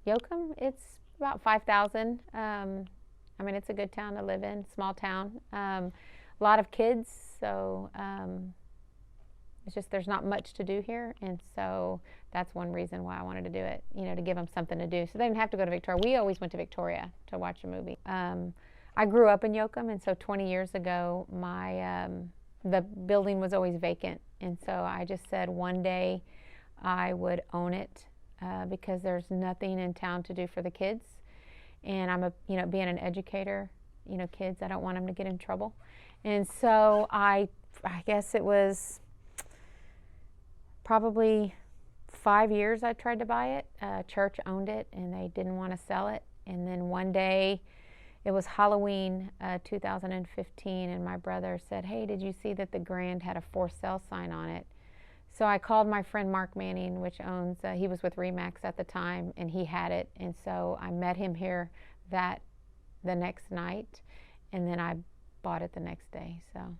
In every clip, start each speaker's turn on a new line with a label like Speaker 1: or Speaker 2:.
Speaker 1: Yoakum, it's about 5,000. I mean, it's a good town to live in, small town. A lot of kids, so it's just there's not much to do here, and so that's one reason why I wanted to do it. To give them something to do, so they didn't have to go to Victoria. We always went to Victoria to watch a movie. I grew up in Yoakum, and so 20 years ago, the building was always vacant, and so I just said one day I would own it because there's nothing in town to do for the kids, and being an educator, kids, I don't want them to get in trouble, and so I guess it was probably 5 years I tried to buy it. Church owned it, and they didn't want to sell it, and then one day. It was Halloween 2015, and my brother said, "Hey, did you see that the Grand had a for sale sign on it?" So I called my friend Mark Manning, which he was with Remax at the time, and he had it. And so I met him here the next night, and then I bought it the next day. So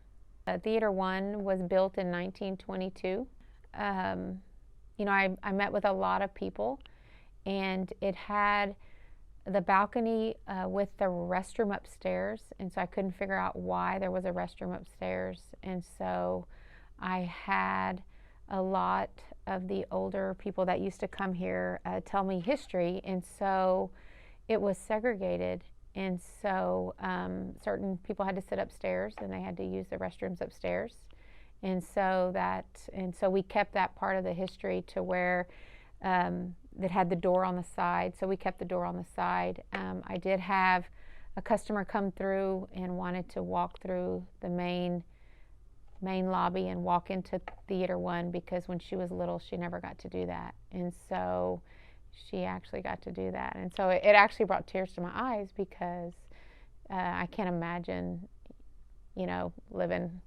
Speaker 1: Theater One was built in 1922. I met with a lot of people, and it had the balcony with the restroom upstairs, and so I couldn't figure out why there was a restroom upstairs, and so I had a lot of the older people that used to come here tell me history, and so it was segregated, and so certain people had to sit upstairs and they had to use the restrooms upstairs, and so we kept that part of the history to where that had the door on the side, so we kept the door on the side. I did have a customer come through and wanted to walk through the main lobby and walk into Theater One because when she was little, she never got to do that, and so she actually got to do that, and so it actually brought tears to my eyes because I can't imagine, living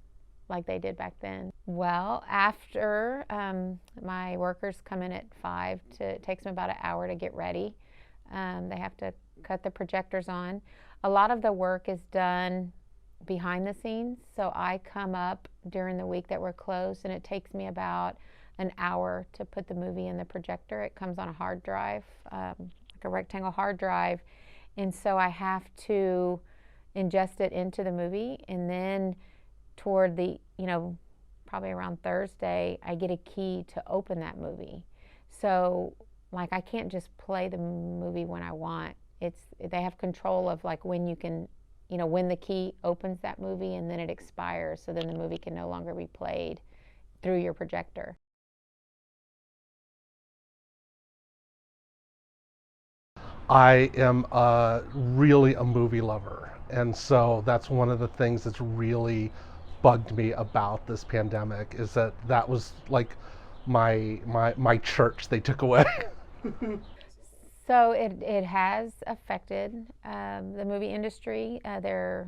Speaker 1: like they did back then. Well, after my workers come in at 5, it takes them about an hour to get ready. They have to cut the projectors on. A lot of the work is done behind the scenes, so I come up during the week that we're closed, and it takes me about an hour to put the movie in the projector. It comes on a hard drive, like a rectangle hard drive, and so I have to ingest it into the movie, and then toward probably around Thursday, I get a key to open that movie. So, I can't just play the movie when I want. They have control of when you can, when the key opens that movie and then it expires, so then the movie can no longer be played through your projector.
Speaker 2: I am really a movie lover. And so that's one of the things that's really bugged me about this pandemic is that was like my church they took away.
Speaker 1: So it has affected the movie industry. They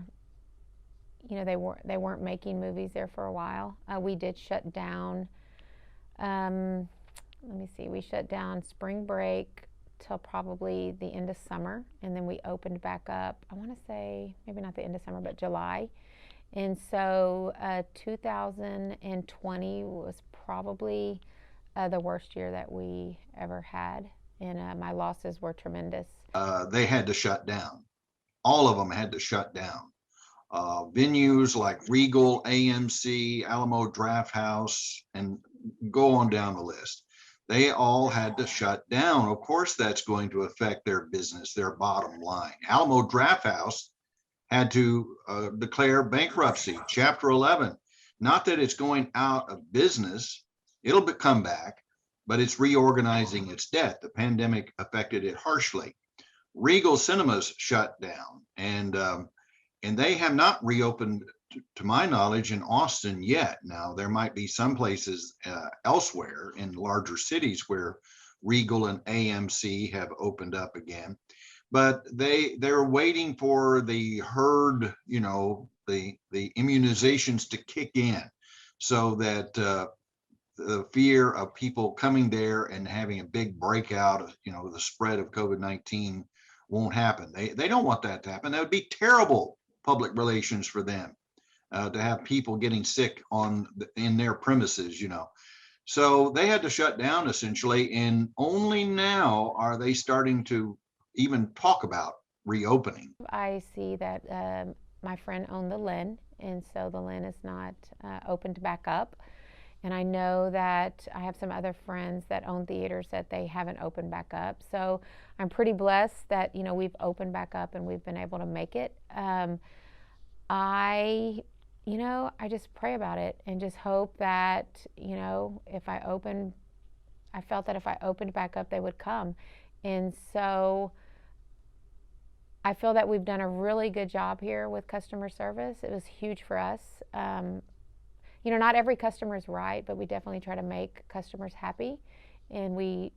Speaker 1: weren't making movies there for a while. We did shut down. Um, Let me see. We shut down spring break till probably the end of summer, and then we opened back up. I want to say maybe not the end of summer, but July. And so 2020 was probably the worst year that we ever had, and my losses were tremendous.
Speaker 3: They had to shut down. All of them had to shut down. Venues like Regal, AMC, Alamo Drafthouse, and go on down the list. They all had to shut down. Of course, that's going to affect their business, their bottom line. Alamo Drafthouse had to declare bankruptcy, Chapter 11. Not that it's going out of business, it'll come back, but it's reorganizing its debt. The pandemic affected it harshly. Regal Cinemas shut down, and they have not reopened, to my knowledge, in Austin yet. Now, there might be some places elsewhere in larger cities where Regal and AMC have opened up again, but they're waiting for the herd, the immunizations to kick in, so that the fear of people coming there and having a big breakout, the spread of COVID-19 won't happen. They don't want that to happen. That would be terrible public relations for them to have people getting sick in their premises. So they had to shut down essentially, and only now are they starting to even talk about reopening.
Speaker 1: I see that my friend owned the Lynn, and so the Lynn is not opened back up. And I know that I have some other friends that own theaters that they haven't opened back up. So I'm pretty blessed that we've opened back up and we've been able to make it. I I just pray about it and just hope that if I open, I felt that if I opened back up, they would come. And so I feel that we've done a really good job here with customer service. It was huge for us. Not every customer is right, but we definitely try to make customers happy, and we,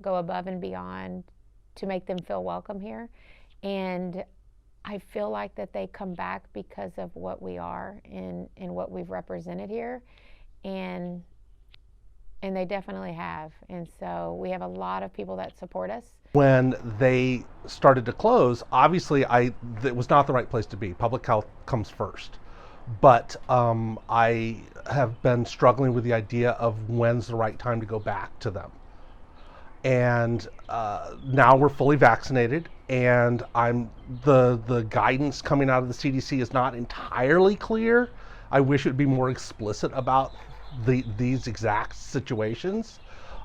Speaker 1: go above and beyond to make them feel welcome here. And I feel like that they come back because of what we are and what we've represented here, and they definitely have. And so we have a lot of people that support us.
Speaker 2: When they started to close, obviously it was not the right place to be. Public health comes first. But I have been struggling with the idea of when's the right time to go back to them. And now we're fully vaccinated, and the guidance coming out of the CDC is not entirely clear. I wish it would be more explicit about these exact situations.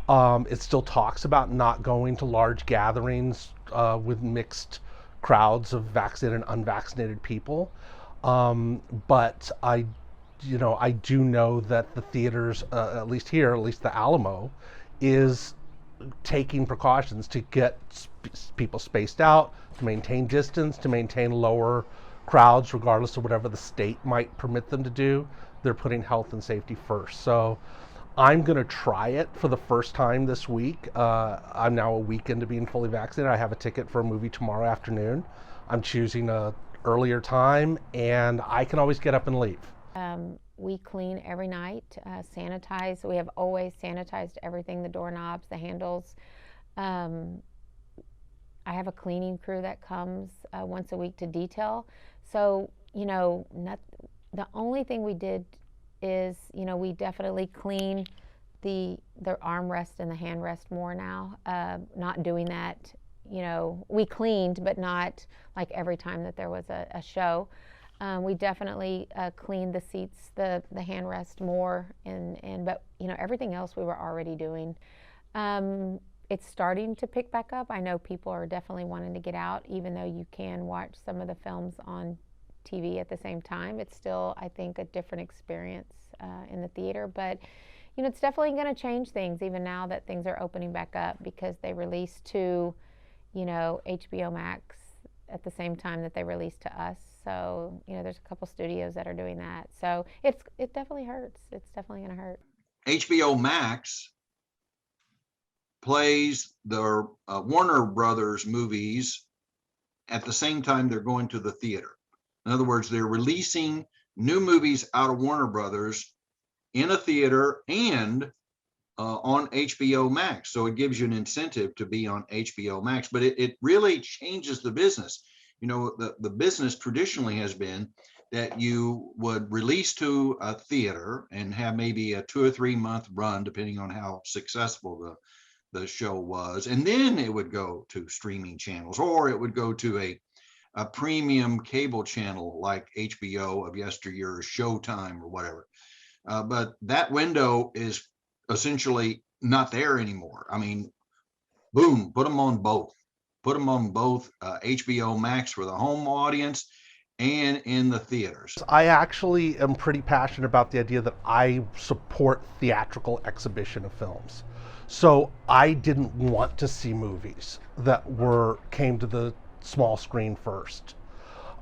Speaker 2: It still talks about not going to large gatherings with mixed crowds of vaccinated and unvaccinated people. But I do know that the theaters, at least here, at least the Alamo, is taking precautions to get people spaced out, to maintain distance, to maintain lower crowds, regardless of whatever the state might permit them to do. They're putting health and safety first. So I'm going to try it for the first time this week. I'm now a week into being fully vaccinated. I have a ticket for a movie tomorrow afternoon. I'm choosing a earlier time, and I can always get up and leave.
Speaker 1: We clean every night, sanitize. We have always sanitized everything, the doorknobs, the handles. I have a cleaning crew that comes once a week to detail. So, the only thing we did is, we definitely clean the armrest and the handrest more now. Not doing that, we cleaned, but not like every time that there was a show. We definitely cleaned the seats, the handrest more, but everything else we were already doing. It's starting to pick back up. I know people are definitely wanting to get out, even though you can watch some of the films on TV at the same time. It's still, I think, a different experience in the theater, but it's definitely going to change things even now that things are opening back up, because they released to HBO Max at the same time that they released to us. So there's a couple studios that are doing that. So it definitely hurts. It's definitely going to hurt.
Speaker 3: HBO Max plays the Warner Brothers movies at the same time they're going to the theater. In other words, they're releasing new movies out of Warner Brothers in a theater and on HBO Max. So it gives you an incentive to be on HBO Max, but it really changes the business. The business traditionally has been that you would release to a theater and have maybe a 2 or 3 month run, depending on how successful the show was. And then it would go to streaming channels, or it would go to a premium cable channel like HBO of yesteryear, or Showtime, or whatever. But that window is essentially not there anymore. I mean, boom, put them on both. Put them on both HBO Max for the home audience and in the theaters.
Speaker 2: I actually am pretty passionate about the idea that I support theatrical exhibition of films. So I didn't want to see movies that came to the small screen first.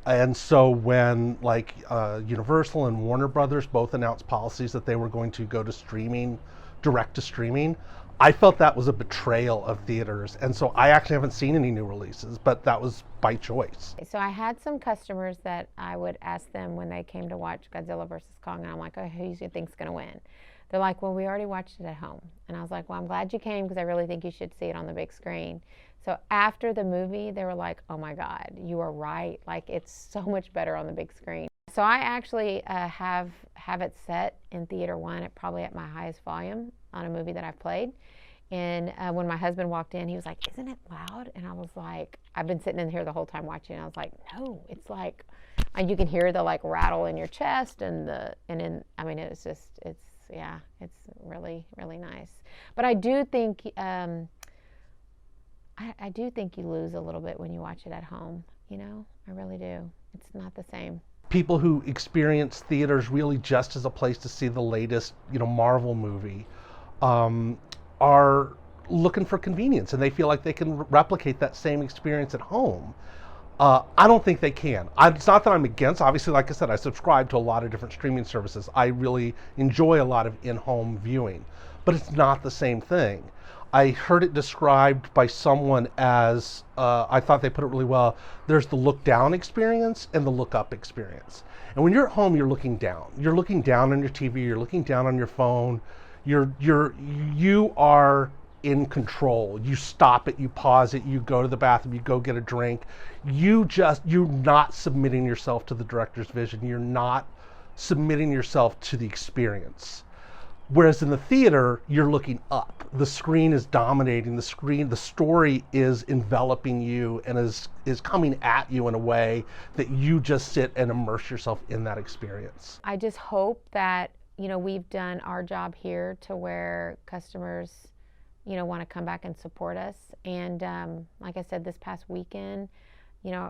Speaker 2: And so when Universal and Warner Brothers both announced policies that they were going to go to streaming, direct to streaming, I felt that was a betrayal of theaters. And so I actually haven't seen any new releases, but that was by choice.
Speaker 1: So I had some customers that I would ask them when they came to watch Godzilla vs. Kong, and I'm like, oh, who do you think's going to win? They're like, well, we already watched it at home. And I was like, well, I'm glad you came, because I really think you should see it on the big screen. So after the movie, they were like, oh my God, you are right. Like, it's so much better on the big screen. So I actually have it set in theater one, probably at my highest volume on a movie that I've played. And when my husband walked in, he was like, "Isn't it loud?" And I was like, "I've been sitting in here the whole time watching." And I was like, "No, it's like," and you can hear the like rattle in your chest I mean, it's really really nice. But I do think I do think you lose a little bit when you watch it at home. You know, I really do. It's not the same.
Speaker 2: People who experience theaters really just as a place to see the latest, Marvel movie, um, are looking for convenience, and they feel like they can replicate that same experience at home. I don't think they can. It's not that I'm against. Obviously, like I said, I subscribe to a lot of different streaming services. I really enjoy a lot of in-home viewing, but it's not the same thing. I heard it described by someone as, I thought they put it really well. There's the look down experience and the look up experience. And when you're at home, you're looking down. You're looking down on your TV. You're looking down on your phone. You are in control. You stop it, you pause it, you go to the bathroom, you go get a drink. You're not submitting yourself to the director's vision. You're not submitting yourself to the experience. Whereas in the theater, you're looking up. The screen is dominating the screen. The story is enveloping you and is coming at you in a way that you just sit and immerse yourself in that experience.
Speaker 1: I just hope that, we've done our job here to where customers, want to come back and support us. And like I said, this past weekend,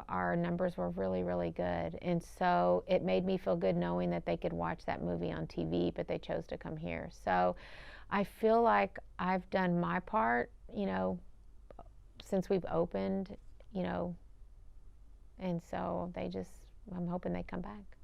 Speaker 1: our numbers were really, really good. And so it made me feel good knowing that they could watch that movie on TV, but they chose to come here. So I feel like I've done my part, since we've opened, and so I'm hoping they come back.